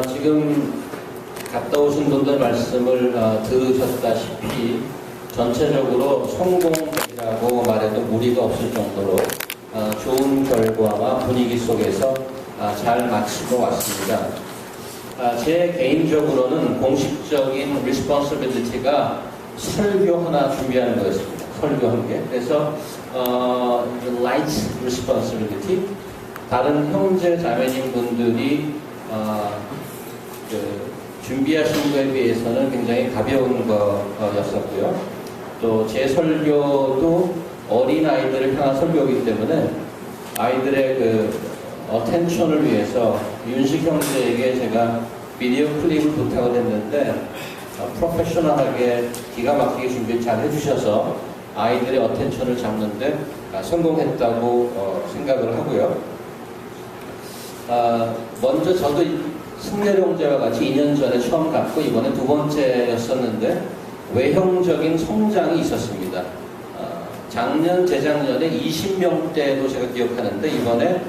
지금 갔다 오신 분들 말씀을 들으셨다시피 전체적으로 성공이라고 말해도 무리가 없을 정도로 좋은 결과와 분위기 속에서 잘 마치고 왔습니다. 제 개인적으로는 공식적인 responsibility가 설교 하나 준비하는 거였습니다. 설교 한 개. 그래서 light responsibility. 다른 형제 자매님 분들이 준비하신 거에 비해서는 굉장히 가벼운 거였었고요. 또 제 설교도 어린 아이들을 향한 설교이기 때문에 아이들의 그 어텐션을 위해서 윤식 형제에게 제가 비디오 클립을 부탁을 했는데 프로페셔널하게 기가 막히게 준비 잘 해주셔서 아이들의 어텐션을 잡는데 성공했다고 생각을 하고요. 먼저 저도 승렬 형제와 같이 2년 전에 처음 갔고 이번에 두 번째였었는데 외형적인 성장이 있었습니다. 작년, 재작년에 20명대도 제가 기억하는데 이번에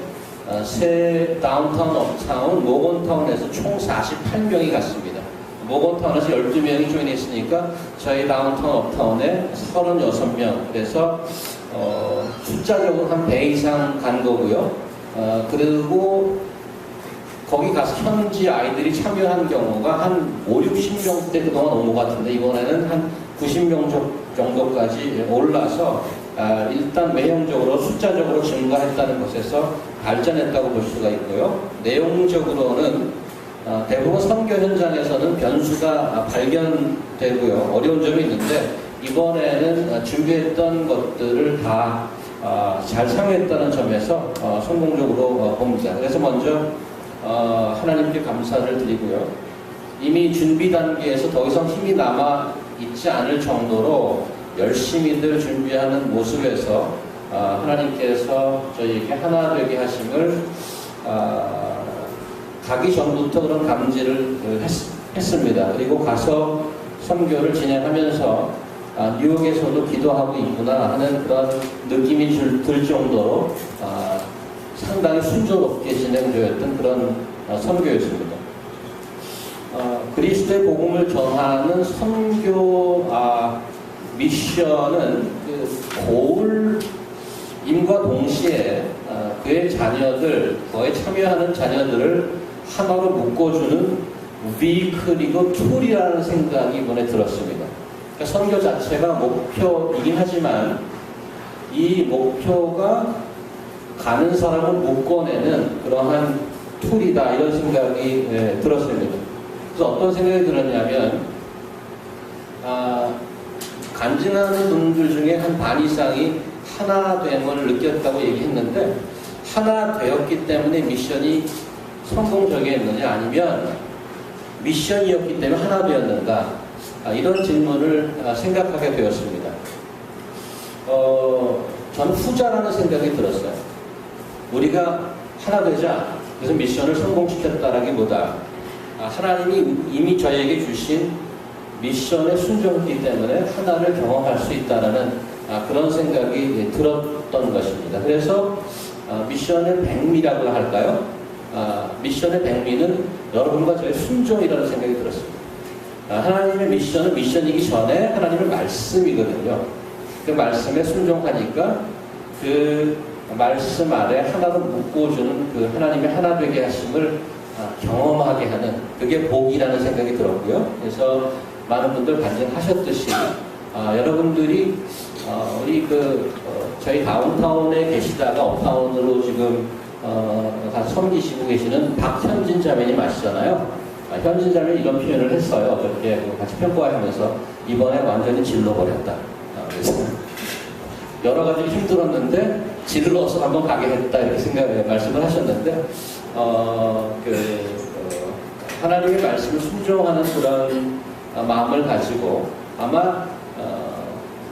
새 다운타운, 업타운, 모건타운에서 총 48명이 갔습니다. 모건타운에서 12명이 조인했으니까 저희 다운타운, 업타운에 36명. 그래서 숫자적으로 한 배 이상 간 거고요. 그리고 거기 가서 현지 아이들이 참여한 경우가 한 5, 60명대 그동안 온 것 같은데 이번에는 한 90명 정도까지 올라서 일단 외형적으로 숫자적으로 증가했다는 것에서 발전했다고 볼 수가 있고요. 내용적으로는 대부분 선교 현장에서는 변수가 발견되고요. 어려운 점이 있는데 이번에는 준비했던 것들을 다 잘 사용했다는 점에서 성공적으로 봅니다. 그래서 먼저 하나님께 감사를 드리고요. 이미 준비 단계에서 더 이상 힘이 남아 있지 않을 정도로 열심히들 준비하는 모습에서 하나님께서 저희에게 하나 되게 하심을 가기 전부터 그런 감지를 했습니다. 그리고 가서 선교를 진행하면서 뉴욕에서도 기도하고 있구나 하는 그런 느낌이 들 정도로 상당히 순조롭게 진행되었던 그런 선교였습니다. 그리스도의 복음을 전하는 선교 미션은 그 고울임과 동시에 그의 자녀들, 그에 참여하는 자녀들을 하나로 묶어주는 비클이고 툴이라는 생각이 이번에 들었습니다. 그러니까 선교 자체가 목표이긴 하지만 이 목표가 가는 사람을 묶어내는 그러한 툴이다 이런 생각이 들었습니다. 그래서 어떤 생각이 들었냐면 간증하는 분들 중에 한 반 이상이 하나됨을 느꼈다고 얘기했는데 하나 되었기 때문에 미션이 성공적이었느냐 아니면 미션이었기 때문에 하나 되었는가 이런 질문을 생각하게 되었습니다. 저는 후자라는 생각이 들었어요. 우리가 하나 되자 그래서 미션을 성공시켰다라기보다 하나님이 이미 저에게 주신 미션에 순종했기 때문에 하나를 경험할 수 있다는 그런 생각이 들었던 것입니다. 그래서 미션의 백미라고 할까요? 미션의 백미는 여러분과 저의 순종이라는 생각이 들었습니다. 하나님의 미션은 미션이기 전에 하나님의 말씀이거든요. 그 말씀에 순종하니까 그 말씀 아래 하나로 묶어주는 그 하나님의 하나 되게 하심을 경험하게 하는 그게 복이라는 생각이 들었고요. 그래서 많은 분들 간증하셨듯이 여러분들이 우리 저희 다운타운에 계시다가 업타운으로 지금 다 섬기시고 계시는 박현진 자매님 아시잖아요. 현진 자매는 이런 표현을 했어요. 어저께 같이 평가하면서 이번에 완전히 질러버렸다. 그래서 여러 가지 힘들었는데 질러서 한번 가게 했다 이렇게 말씀을 하셨는데 하나님의 말씀을 순종하는 그런 마음을 가지고 아마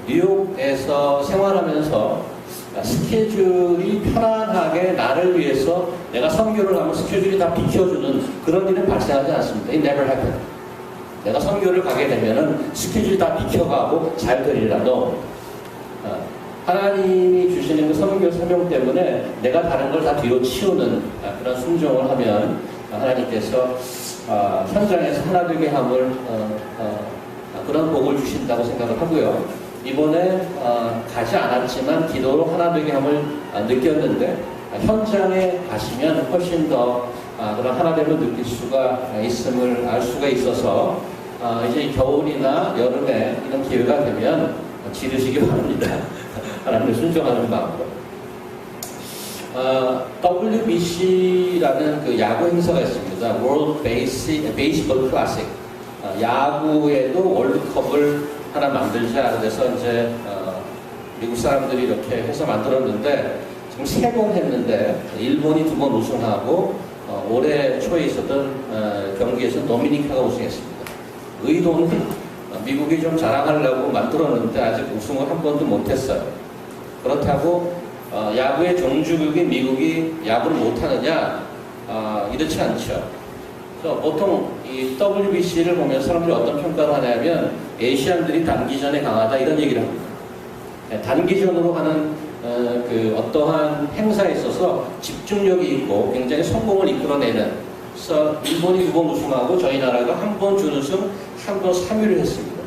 뉴욕에서 생활하면서 스케줄이 편안하게 나를 위해서 내가 선교를 하면 스케줄이 다 비켜주는 그런 일은 발생하지 않습니다. It never happened. 내가 선교를 가게 되면은 스케줄이 다 비켜가고 잘 되리라. No. 하나님이 주시는 그 선교 사명 때문에 내가 다른 걸 다 뒤로 치우는 그런 순종을 하면 하나님께서 현장에서 하나되게 함을 그런 복을 주신다고 생각을 하고요. 이번에 가지 않았지만 기도로 하나되게 함을 느꼈는데 현장에 가시면 훨씬 더 그런 하나됨을 느낄 수가 있음을 알 수가 있어서 이제 겨울이나 여름에 이런 기회가 되면 지르시기 바랍니다. 하나님을 순종하는 마음으로. WBC라는 그 야구 행사가 있습니다. World Baseball Classic. 야구에도 월드컵을 하나 만들자. 그래서 이제 미국 사람들이 이렇게 해서 만들었는데 지금 3번 했는데 일본이 2번 우승하고 올해 초에 있었던 경기에서 도미니카가 우승했습니다. 의도는 미국이 좀 자랑하려고 만들었는데 아직 우승을 한 번도 못했어요. 그렇다고 야구의 종주국인 미국이 야구를 못하느냐? 이렇지 않죠. 그래서 보통 이 WBC를 보면 사람들이 어떤 평가를 하냐면 아시안들이 단기전에 강하다 이런 얘기를 합니다. 단기전으로 하는 그 어떠한 행사에 있어서 집중력이 있고 굉장히 성공을 이끌어내는. 그래서 일본이 2번 우승하고 저희 나라가 한 번 준우승, 한 번 3위를 했습니다.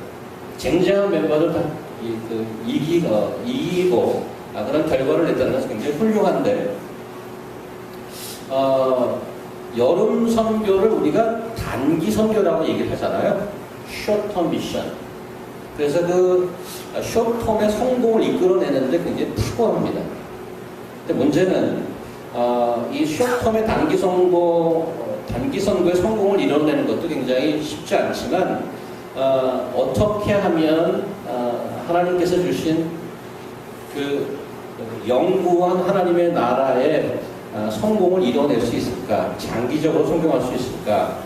쟁쟁한 멤버들 다 이기고 그런 결과를 냈다는 것은 굉장히 훌륭한데 여름 선교를 우리가 단기 선교라고 얘기를 하잖아요. short-term mission. 그래서 그 short-term의 성공을 이끌어내는데 굉장히 탁월합니다. 근데 문제는 이 short-term의 단기 선교의 성공을 이뤄내는 것도 굉장히 쉽지 않지만 어떻게 하면 하나님께서 주신 그 영구한 하나님의 나라의 성공을 이뤄낼 수 있을까? 장기적으로 성공할 수 있을까?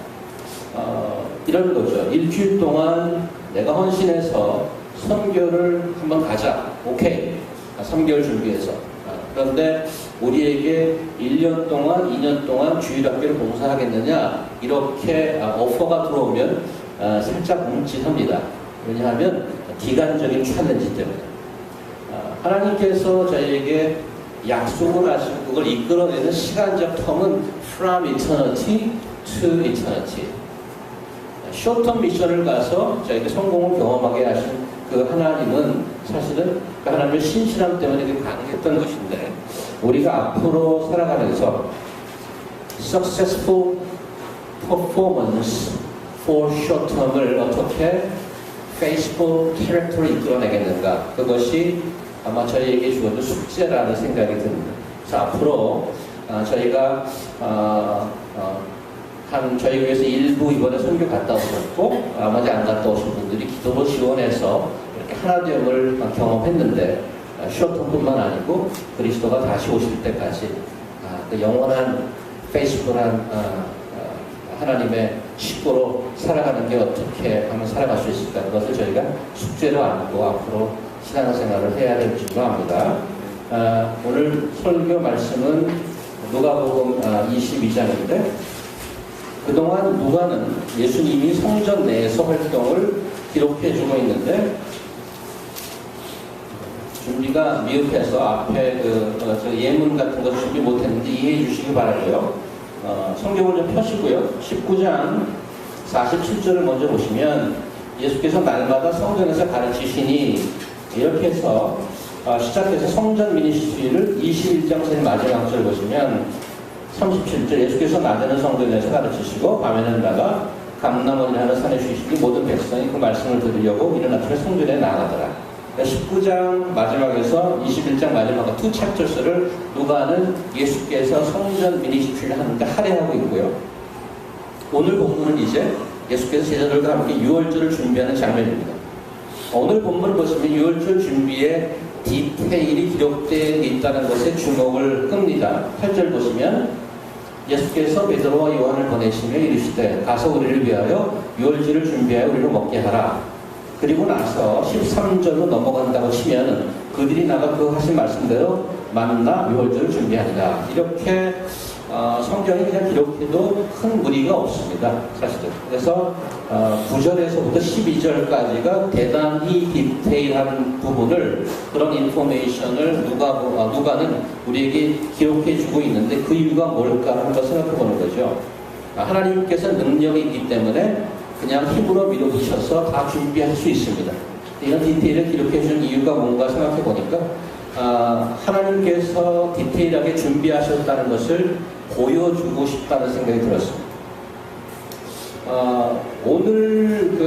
이런 거죠. 일주일 동안 내가 헌신해서 선교를 한번 가자. 오케이. 3개월 준비해서. 그런데 우리에게 1년 동안, 2년 동안 주일학교를 봉사하겠느냐? 이렇게 오퍼가 들어오면 살짝 뭉칫합니다. 왜냐하면 기간적인 챌린지 때문에. 하나님께서 저희에게 약속을 하시고 그걸 이끌어내는 시간적 텀은 from eternity to eternity. short-term 미션을 가서 저희에게 성공을 경험하게 하신 그 하나님은 사실은 그 하나님의 신실함 때문에 가능했던 것인데 우리가 앞으로 살아가면서 successful performance for short-term을 어떻게 faithful character로 이끌어내겠는가, 그것이 아마 저희에게 주어진 숙제라는 생각이 듭니다. 그래서 앞으로 저희가 저희 교회에서 일부 이번에 선교 갔다 오셨고 나머지 안 갔다 오신 분들이 기도로 지원해서 이렇게 하나됨을 경험했는데 쇼트뿐만 아니고 그리스도가 다시 오실 때까지 그 영원한 페이스북한 하나님의 식구로 살아가는 게 어떻게 하면 살아갈 수 있을까, 그것을 저희가 숙제로 안고 앞으로 신앙생활을 해야 될 줄로 압니다. 오늘 설교 말씀은 누가복음 22장인데 그동안 누가는 예수님이 성전 내에서 활동을 기록해주고 있는데 준비가 미흡해서 앞에 그 예문 같은 거 준비 못했는데 이해해 주시기 바라고요. 성경을 좀 펴시고요. 19장 47절을 먼저 보시면 예수께서 날마다 성전에서 가르치시니 이렇게 해서 시작해서 성전 미니스트리를 21장 제일 마지막 절 보시면 37절 예수께서 낮에는 성전에서 가르치시고 밤에는 나가 감람원이라는 산에 쉬시니 모든 백성이 그 말씀을 들으려고 이른 아침에 성전에 나가더라. 19장 마지막에서 21장 마지막 두 챕터스를 누가는 예수께서 성전 미니스트리를 하는데 할애하고 있고요. 오늘 본문은 이제 예수께서 제자들과 함께 유월절을 준비하는 장면입니다. 오늘 본문을 보시면 유월절 준비에 디테일이 기록되어 있다는 것에 주목을 끕니다. 8절 보시면 예수께서 베드로와 요한을 보내시며 이르시되 가서 우리를 위하여 유월절을 준비하여 우리를 먹게 하라. 그리고 나서 13절로 넘어간다고 치면 그들이 나가 그 하신 말씀대로 만나 유월절을 준비한다. 이렇게 성경이 그냥 기록해도 큰 무리가 없습니다. 사실은. 그래서 9절에서부터 12절까지가 대단히 디테일한 부분을 그런 인포메이션을 누가는 우리에게 기록해 주고 있는데 그 이유가 뭘까 한번 생각해 보는 거죠. 하나님께서 능력이 있기 때문에 그냥 힘으로 밀어붙여서 다 준비할 수 있습니다. 이런 디테일을 기록해 준 이유가 뭔가 생각해 보니까 하나님께서 디테일하게 준비하셨다는 것을 보여주고 싶다는 생각이 들었습니다. 오늘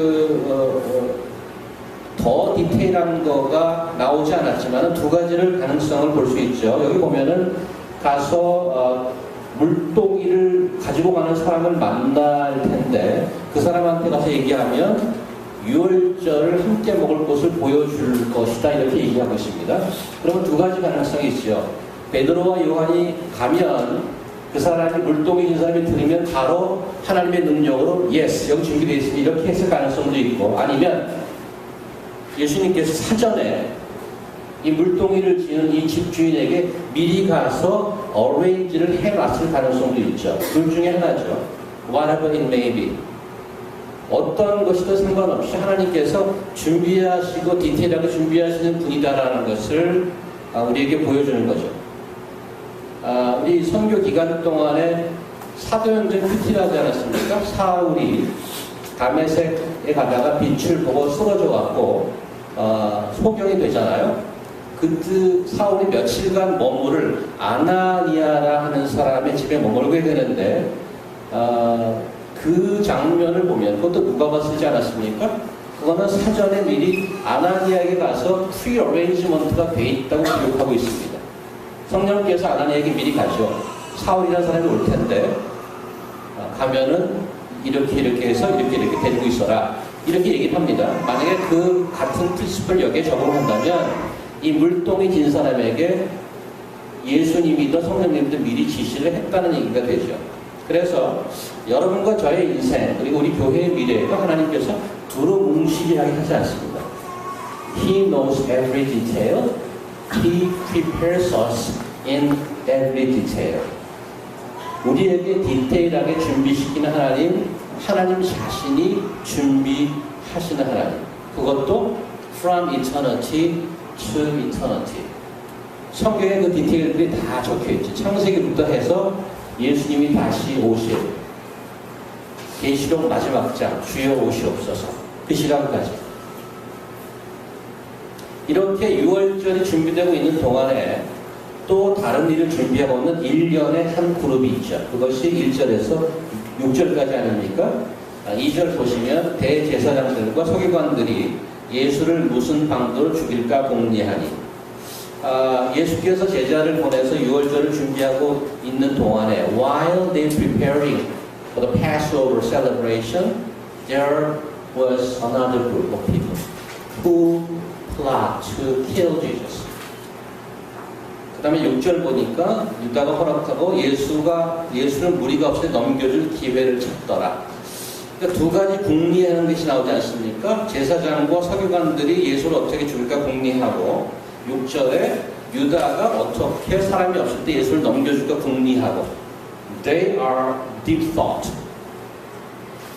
더 디테일한 거가 나오지 않았지만 두 가지를 가능성을 볼 수 있죠. 여기 보면은 가서 물동이를 가지고 가는 사람을 만날 텐데 그 사람한테 가서 얘기하면 유월절을 함께 먹을 곳을 보여줄 것이다 이렇게 얘기하고 있습니다. 그러면 두 가지 가능성이 있죠. 베드로와 요한이 가면 그 사람이 물동이 있는 사람이 들으면 바로 하나님의 능력으로 예스 여기 준비되어 있으니 이렇게 했을 가능성도 있고, 아니면 예수님께서 사전에 이 물동이를 지는 이 집주인에게 미리 가서 어레인지를 해놨을 가능성도 있죠. 둘 중에 하나죠. Whatever it may be. 어떤 것이든 상관없이 하나님께서 준비하시고 디테일하게 준비하시는 분이다라는 것을 우리에게 보여주는 거죠. 우리 선교 기간 동안에 사도행전 큐티라지 않았습니까? 사울이 다메섹에 가다가 빛을 보고 쓰러져 갖고 소경이 되잖아요. 그때 사울이 며칠간 머무를 아나니아라 하는 사람의 집에 머물게 되는데 그 장면을 보면 그것도 누가가 쓰지 않았습니까? 그거는 사전에 미리 아나니아에게 가서 프리어레인지먼트가 돼 있다고 기록하고 있습니다. 성령께서 아나니아에게 미리 가죠. 사울이라는 사람이 올 텐데 가면은 이렇게 해서 이렇게 데리고 있어라 이렇게 얘기를 합니다. 만약에 그 같은 프린시플을 여기에 적용한다면 이 물동이 진 사람에게 예수님이든 성령님도 미리 지시를 했다는 얘기가 되죠. 그래서 여러분과 저의 인생 그리고 우리 교회의 미래에도 하나님께서 두루뭉실하게 하지 않습니다. He knows every detail. He prepares us in every detail. 우리에게 디테일하게 준비시키는 하나님 자신이 준비하시는 하나님. 그것도 from eternity to eternity. 성경에 그 디테일들이 다 적혀있죠. 창세기부터 해서 예수님이 다시 오실 계시록 마지막 장 주여 오시옵소서 그 시간까지 이렇게 유월절이 준비되고 있는 동안에 또 다른 일을 준비하고 있는 1년의 한 그룹이 있죠. 그것이 1절에서 6절까지 아닙니까? 2절 보시면 대제사장들과 서기관들이 예수를 무슨 방도로 죽일까 궁리하니 예수께서 제자를 보내서 유월절을 준비하고 있는 동안에 while they preparing for the Passover celebration, there was another group of people who plot to kill Jesus. 그 다음에 6절 보니까 유다가 허락하고 예수를 무리가 없이 넘겨줄 기회를 찾더라. 그러니까 두 가지 궁리하는 것이 나오지 않습니까? 제사장과 서기관들이 예수를 어떻게 죽일까 궁리하고 6절에 유다가 어떻게 사람이 없을 때 예수를 넘겨줄까 궁리하고 They are deep thought.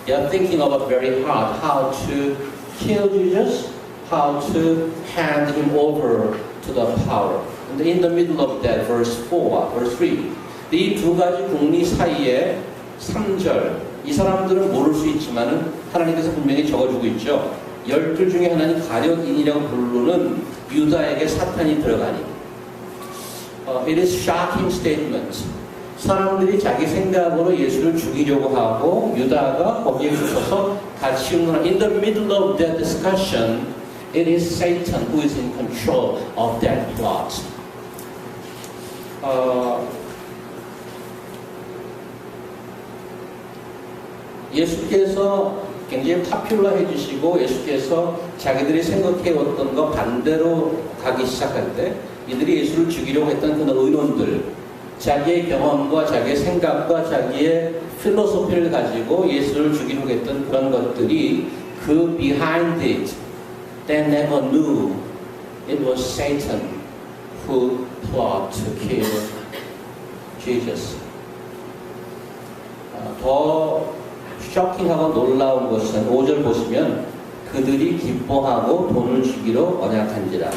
They are thinking about very hard how to kill Jesus, how to hand him over to the power. And in the middle of that, verse 3. 이 두 가지 궁리 사이에 3절. 이 사람들은 모를 수 있지만 하나님께서 분명히 적어주고 있죠. 12 중에 하나는 가룟인이라고 부르는 유다에게 사탄이 들어가니. It is shocking statement. 사람들이 자기 생각으로 예수를 죽이려고 하고 유다가 거기에 붙어서 같이 In the middle of that discussion, it is Satan who is in control of that plot. 예수께서 굉장히 파퓰러 해주시고 예수께서 자기들이 생각해왔던 거 반대로 가기 시작할 때 이들이 예수를 죽이려고 했던 그런 의논들 자기의 경험과 자기의 생각과 자기의 필로소피를 가지고 예수를 죽이려고 했던 그런 것들이 그 behind it they never knew it was Satan who plot to kill Jesus. 더 쇼킹하고 놀라운 것은 5절 보시면 그들이 기뻐하고 돈을 주기로 언약한지라.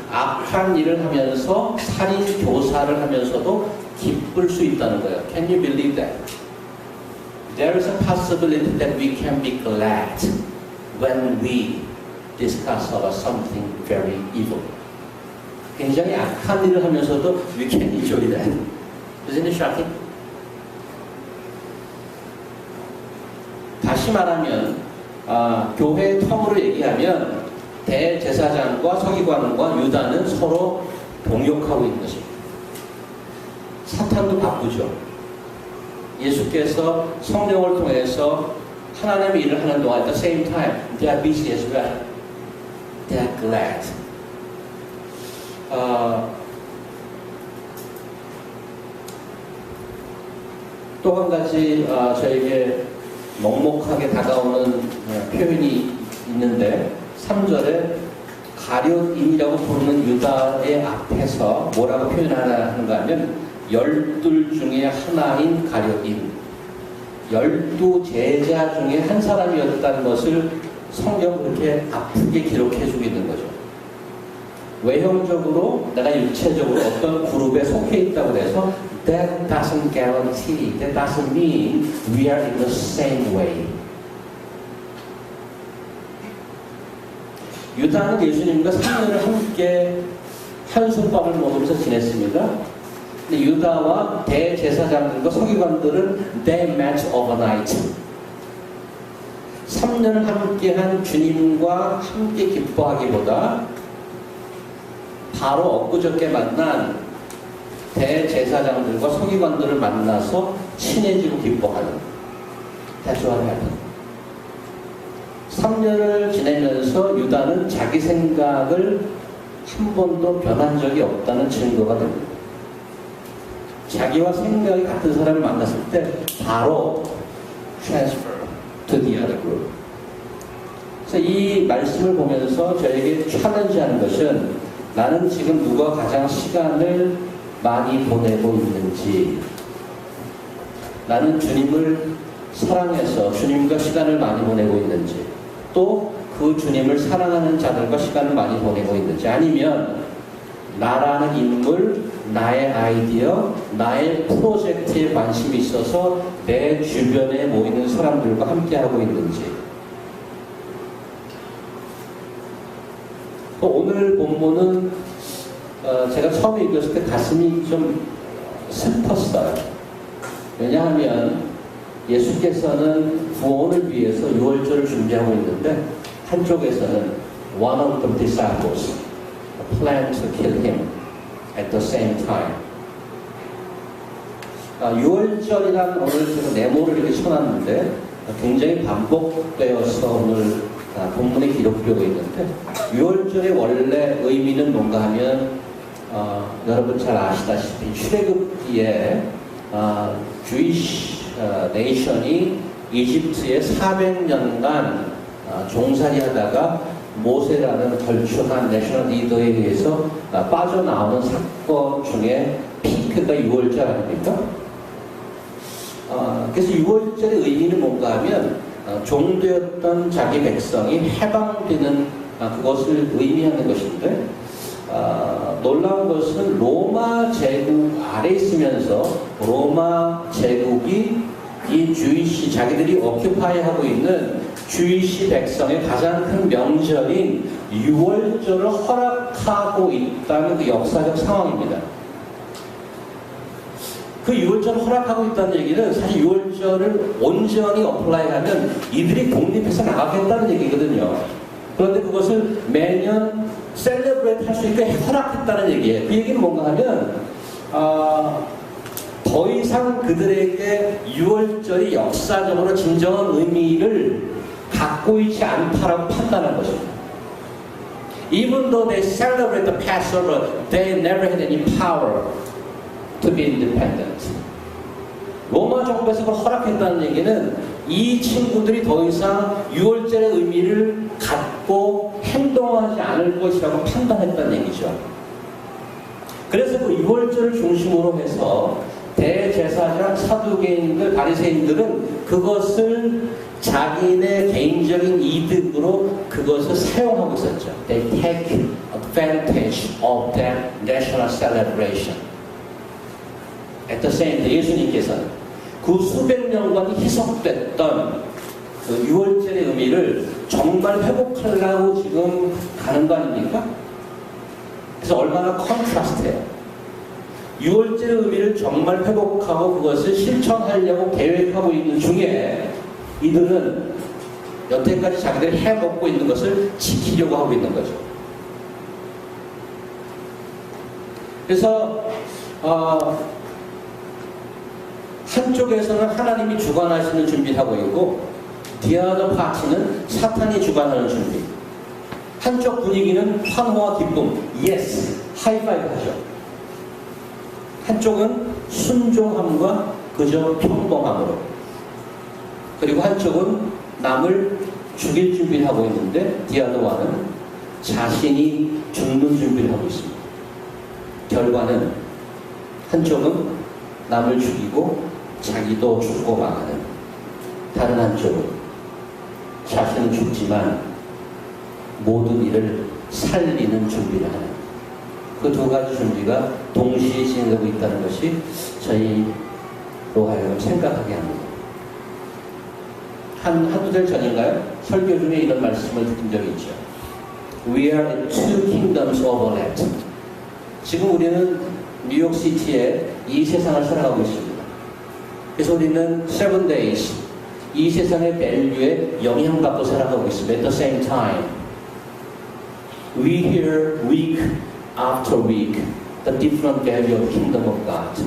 악한 일을 하면서 살인 교사를 하면서도 기쁠 수 있다는 거예요. Can you believe that? there is a possibility that we can be glad when we discuss about something very evil. 굉장히 악한 일을 하면서도 we can enjoy that. Isn't it shocking? 다시 말하면 교회의 텀으로 얘기하면 대제사장과 서기관과 유다는 서로 동역하고 있는 것입니다. 사탄도 바쁘죠. 예수께서 성령을 통해서 하나님의 일을 하는 동안 at the same time they are busy as well. They are glad. 또 한 가지 저에게 먹먹하게 다가오는 표현이 있는데 3절에 가룟인이라고 부르는 유다의 앞에서 뭐라고 표현하는가 하면 12 중에 하나인 가룟인 12 제자 중에 한 사람이었다는 것을 성경 그렇게 아프게 기록해주고 있는 거죠. 외형적으로 내가 육체적으로 어떤 그룹에 속해 있다고 해서 that doesn't guarantee, that doesn't mean we are in the same way. 유다는 예수님과 3년을 함께 한솥밥을 먹으면서 지냈습니다. 근데 유다와 대제사장들과 서기관들은 they met overnight. 3년을 함께한 주님과 함께 기뻐하기보다 바로 엊그저께 만난 대제사장들과 서기관들을 만나서 친해지고 기뻐하는 That's what happened. 3년을 지내면서 유다는 자기 생각을 한 번도 변한 적이 없다는 증거가 됩니다. 자기와 생각이 같은 사람을 만났을 때 바로 transfer to the other group. 그래서 이 말씀을 보면서 저에게 챌린지하는 것은 나는 지금 누가 가장 시간을 많이 보내고 있는지, 나는 주님을 사랑해서 주님과 시간을 많이 보내고 있는지, 또 그 주님을 사랑하는 자들과 시간을 많이 보내고 있는지, 아니면 나라는 인물, 나의 아이디어, 나의 프로젝트에 관심이 있어서 내 주변에 모이는 사람들과 함께하고 있는지. 오늘 본문은 제가 처음에 읽었을 때 가슴이 좀 슬펐어요. 왜냐하면 예수께서는 구원을 위해서 유월절을 준비하고 있는데 한쪽에서는 one of the disciples planned to kill him at the same time. 유월절이란 오늘 제가 네모를 이렇게 쳐놨는데 굉장히 반복되어서 오늘 본문에 기록되고 있는데 유월절의 원래 의미는 뭔가 하면 여러분 잘 아시다시피 출애굽기에 주이시 네이션이 이집트에 400년간 종살이 하다가 모세라는 걸쭉한 내셔널 리더에 의해서 빠져나오는 사건 중에 피크가 유월절 아닙니까? 그래서 유월절의 의미는 뭔가 하면 종되었던 자기 백성이 해방되는 그것을 의미하는 것인데 놀라운 것은 로마 제국 아래 있으면서 로마 제국이 이 주이시 자기들이 오큐파이하고 있는 주이시 백성의 가장 큰 명절인 유월절을 허락하고 있다는 그 역사적 상황입니다. 그 유월절을 허락하고 있다는 얘기는 사실 유월절을 온전히 어플라이하면 이들이 독립해서 나가겠다는 얘기거든요. 그런데 그것을 매년 셀레브레이트 할 수 있게 허락했다는 얘기예요. 그 얘기는 뭔가 하면 더 이상 그들에게 유월절이 역사적으로 진정한 의미를 갖고 있지 않다라고 판단한 것입니다. Even though they celebrate the Passover, they never had any power to be independent. 로마 정부에서 그걸 허락했다는 얘기는 이 친구들이 더 이상 유월절의 의미를 갖고 행동하지 않을 것이라고 판단했다는 얘기죠. 그래서 그 유월절을 중심으로 해서 대제사장, 사두개인들, 바리새인들은 그것을 자기네 개인적인 이득으로 그것을 사용하고 있었죠. They take advantage of that national celebration. At the same time, 예수님께서는 그 수백 년간 희석됐던 그 6월절의 의미를 정말 회복하려고 지금 가는 거 아닙니까? 그래서 얼마나 컨트라스트해요. 6월절의 의미를 정말 회복하고 그것을 실천하려고 계획하고 있는 중에 이들은 여태까지 자기들이 해먹고 있는 것을 지키려고 하고 있는 거죠. 그래서 한쪽에서는 하나님이 주관하시는 준비를 하고 있고 디아더 파티는 사탄이 주관하는 준비. 한쪽 분위기는 환호와 기쁨, 예스, 하이파이브 하죠. 한쪽은 순종함과 그저 평범함으로. 그리고 한쪽은 남을 죽일 준비를 하고 있는데 디아더와는 자신이 죽는 준비를 하고 있습니다. 결과는 한쪽은 남을 죽이고 자기도 죽고 망하는, 다른 한쪽은 자신은 죽지만 모든 일을 살리는 준비를 하는, 그 두 가지 준비가 동시에 진행되고 있다는 것이 저희로 하여금 생각하게 합니다. 한두 달 전인가요? 설교 중에 이런 말씀을 듣은 적이 있죠. We are in two kingdoms overlapped. 지금 우리는 뉴욕시티에 이 세상을 살아가고 있습니다. 그래서 우리는 7 days, 이 세상의 밸류에 영향받고 살아가고 있습니다. At the same time, we hear week after week the different value of the kingdom of God.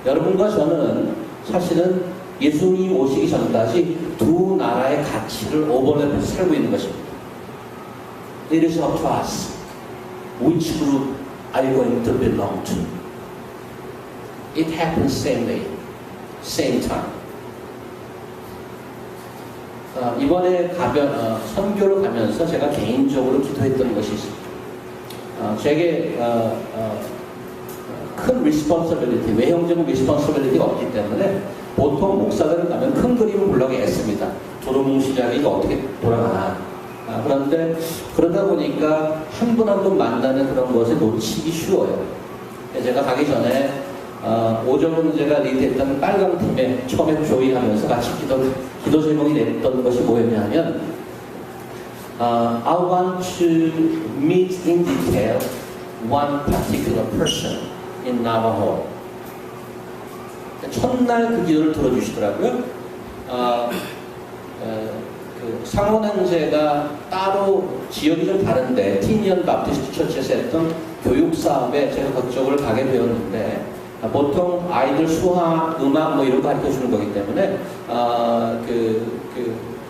여러분과 저는 사실은 예수님이 오시기 전까지 두 나라의 가치를 오버랩해서 살고 있는 것입니다. It is up to us. Which group are you going to belong to? It happens same day, same time. 이번에 선교를 가면서 제가 개인적으로 기도했던 것이 있습니다. 제게 큰 responsibility, 외형적인 responsibility가 없기 때문에 보통 목사들은 가면 큰 그림을 보려고 애씁니다. 두루뭉실하게 어떻게 돌아가나. 그런데 그러다 보니까 한 분 한 분 만나는 그런 것을 놓치기 쉬워요. 제가 가기 전에 오정훈 제가 리드했던 빨강 팀에 처음에 조이하면서 같이 기도 제목이 냈던 것이 뭐였냐면 I want to meet in detail one particular person in Navajo. 첫날 그 기도를 들어주시더라고요. 그 상원 형제가 따로 지역이 좀 다른데 티니언 바프티스트 처치에서 했던 교육 사업에 제가 그쪽을 가게 되었는데 보통 아이들 수학, 음악 뭐 이런 거 가르쳐 주는 거기 때문에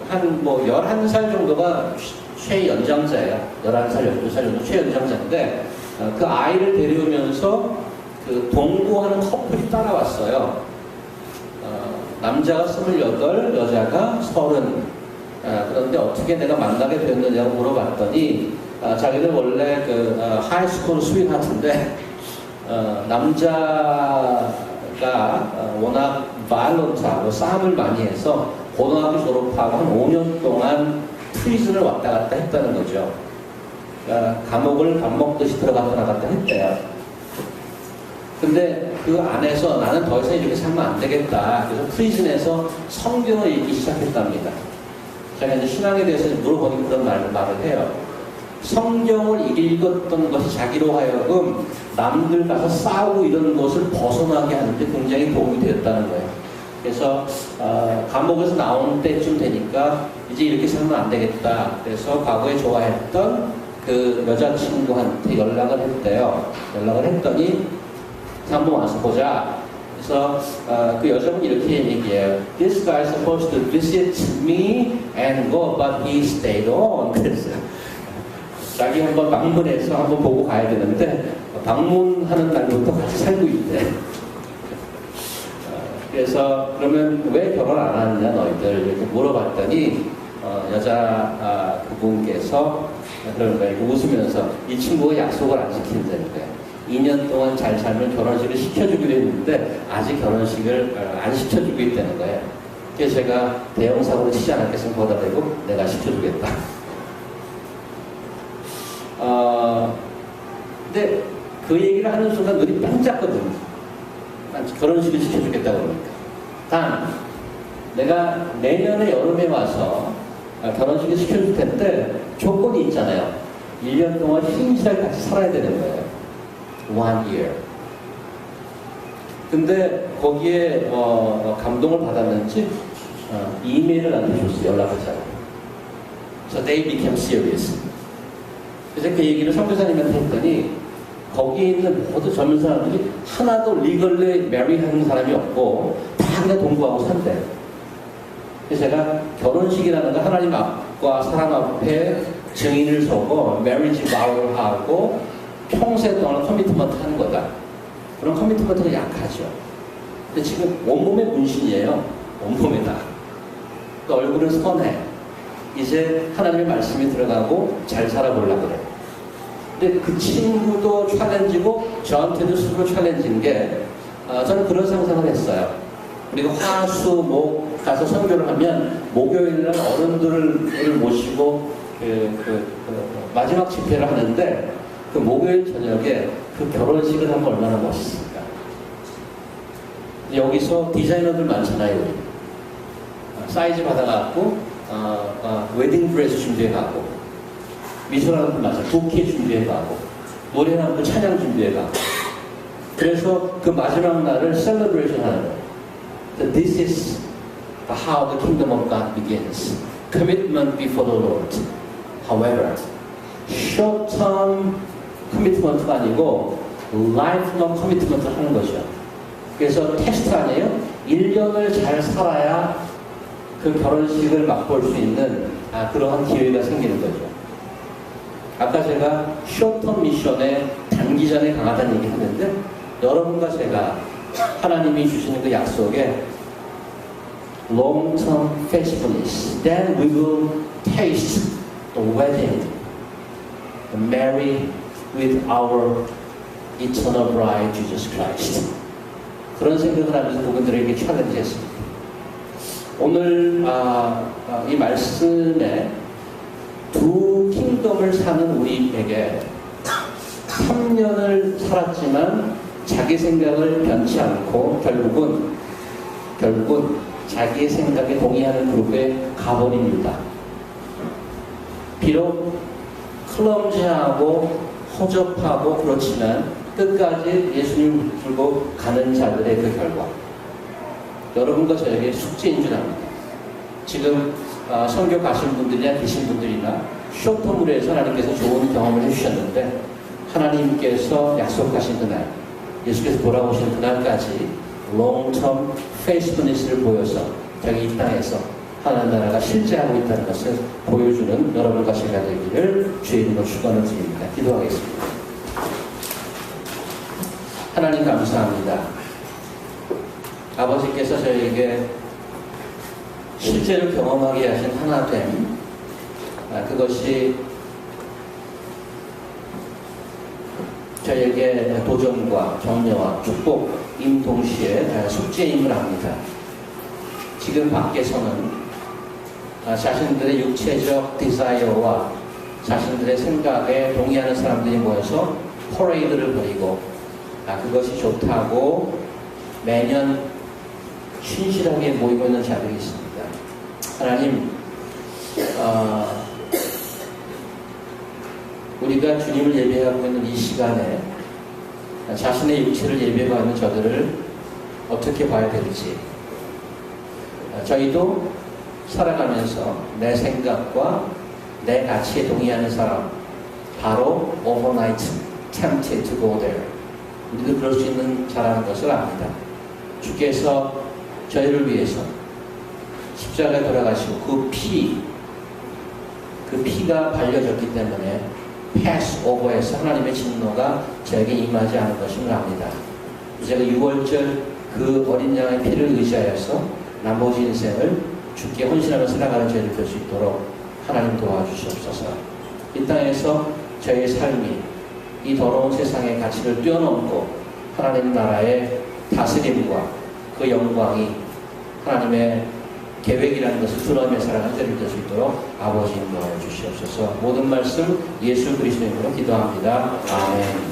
한 11살 정도가 최연장자예요. 11살, 12살 정도 최연장자인데 그 아이를 데려오면서 그 동거하는 커플이 따라왔어요. 남자가 28, 여자가 30. 그런데 어떻게 내가 만나게 됐느냐고 물어봤더니 자기들 원래 그 하이스쿨 스윗하트인데 남자가 워낙 바이런트하고 싸움을 많이 해서 고등학교 졸업하고 한 5년 동안 프리즌을 왔다 갔다 했다는 거죠. 그러니까 감옥을 밥 먹듯이 들어갔다 나갔다 했대요. 근데 그 안에서 나는 더 이상 이렇게 살면 안 되겠다. 그래서 프리즌에서 성경을 읽기 시작했답니다. 제가 이제 신앙에 대해서 물어보니 그런 말을 해요. 성경을 읽었던 것이 자기로 하여금 남들 가서 싸우고 이런 것을 벗어나게 하는데 굉장히 도움이 되었다는 거예요. 그래서 감옥에서 나오는 때쯤 되니까 이제 이렇게 살면 안 되겠다. 그래서 과거에 좋아했던 그 여자친구한테 연락을 했대요. 연락을 했더니 한번 와서 보자. 그래서 그 여자분이 이렇게 얘기해요. This guy is supposed to visit me and go, but he stayed on. 그래서 자기 한번 방문해서 한번 보고 가야 되는데 방문하는 날부터 같이 살고 있대. 그래서 그러면 왜 결혼 안 하느냐 너희들 이렇게 물어봤더니 여자 그분께서 그런 거예요. 웃으면서 이 친구가 약속을 안 지킨다는 거예요. 2년 동안 잘 살면 결혼식을 시켜주기로 했는데 아직 결혼식을 안 시켜주고 있다는 거예요. 그래서 제가 대형사고로 치지 않았겠으면 거기다 대고 내가 시켜주겠다. 근데 그 얘기를 하는 순간 눈이 반짝거든요. 결혼식을 시켜주겠다고 그러니까. 단, 내가 내년에 여름에 와서 결혼식을 시켜줄 텐데 조건이 있잖아요. 1년 동안 신실하게 같이 살아야 되는 거예요. 1 year. 근데 거기에 감동을 받았는지 이메일을 나한테 줬어요. 연락하자고. So they became serious. 그래서 그 얘기를 선교사님한테 했더니 거기 있는 모든 젊은 사람들이 하나도 리걸리 메리하는 사람이 없고 다 그냥 동거하고 산대. 그래서 제가 결혼식이라는 거 하나님 앞과 사람 앞에 증인을 서고 메리지 바우를 하고 평생 동안 커미트먼트 하는 거다. 그런 커미트먼트가 약하죠. 근데 지금 온몸에 문신이에요. 온몸에다. 또 얼굴은 선해. 이제 하나님의 말씀이 들어가고 잘 살아보려고 그래. 근데 그 친구도 챌린지고 저한테도 스스로 챌린지인 게 저는 그런 상상을 했어요. 우리가 화수 목 가서 선교를 하면 목요일날 어른들을 모시고 마지막 집회를 하는데 그 목요일 저녁에 그 결혼식을 하면 얼마나 멋있을까. 여기서 디자이너들 많잖아요. 우리. 사이즈 받아갖고 웨딩 드레스 준비해가고 미술하는 분 많잖아요. 부케 준비해가고 노래하는 분 찬양 준비해가고 그래서 그 마지막 날을 셀러브레이션 하는 거예요. This is how the kingdom of God begins. Commitment before the Lord. However, short-term commitment가 아니고 lifelong commitment을 하는 거죠. 그래서 테스트 아니에요? 1년을 잘 살아야 그 결혼식을 맛볼 수 있는 그러한 기회가 생기는 거죠. 아까 제가 short-term 미션에 단기전에 강하다는 얘기 했는데 여러분과 제가 하나님이 주시는 그 약속에 long-term faithfulness, then we will taste the wedding, marry with our eternal bride, Jesus Christ. 그런 생각을 하면서 그분들에게 챌린지했습니다. 오늘 이 말씀에 두 킹덤을 사는 우리에게 3년을 살았지만 자기 생각을 변치 않고 결국은 자기의 생각에 동의하는 그룹에 가버립니다. 비록 클럼지하고 허접하고 그렇지만 끝까지 예수님을 붙들고 가는 자들의 그 결과. 여러분과 저에게 숙제인 줄 압니다. 지금 선교 가신 분들이나 계신 분들이나 쇼텀으로 해서 하나님께서 좋은 경험을 해주셨는데 하나님께서 약속하신 그날 예수께서 돌아오신 그날까지 long-term faithfulness를 보여서 저기 이 땅에서 하나님 나라가 실제하고 있다는 것을 보여주는 여러분과 제가 되기를 주의 이름으로 축원을 드립니다. 기도하겠습니다. 하나님 감사합니다. 아버지께서 저에게 실제로 경험하게 하신 하나됨, 그것이 저에게 도전과 격려와 축복인 동시에 숙제임을 압니다. 지금 밖에서는 자신들의 육체적 디자이어와 자신들의 생각에 동의하는 사람들이 모여서 퍼레이드를 벌이고 그것이 좋다고 매년 신실하게 모이고 있는 자들이 있습니다. 하나님, 우리가 주님을 예배하고 있는 이 시간에 자신의 육체를 예배하고 있는 저들을 어떻게 봐야 될지, 저희도 살아가면서 내 생각과 내 가치에 동의하는 사람, 바로 overnight tempted to go there. 우리도 그럴 수 있는 자라는 것을 압니다. 주께서 저희를 위해서 십자가에 돌아가시고 그 피가 발려졌기 때문에 패스오버에서 하나님의 진노가 저에게 임하지 않은 것임을 압니다. 제가 6월절 그 어린 양의 피를 의지하여서 나머지 인생을 주께 헌신하며 살아가는 저희를 될 수 있도록 하나님 도와주시옵소서. 이 땅에서 저희의 삶이 이 더러운 세상의 가치를 뛰어넘고 하나님 나라의 다스림과 그 영광이 하나님의 계획이라는 것을 드러내며 살아가는 저희를 될 수 있도록 아버지 인도하여 주시옵소서. 모든 말씀 예수 그리스도 이름으로 기도합니다. 아멘.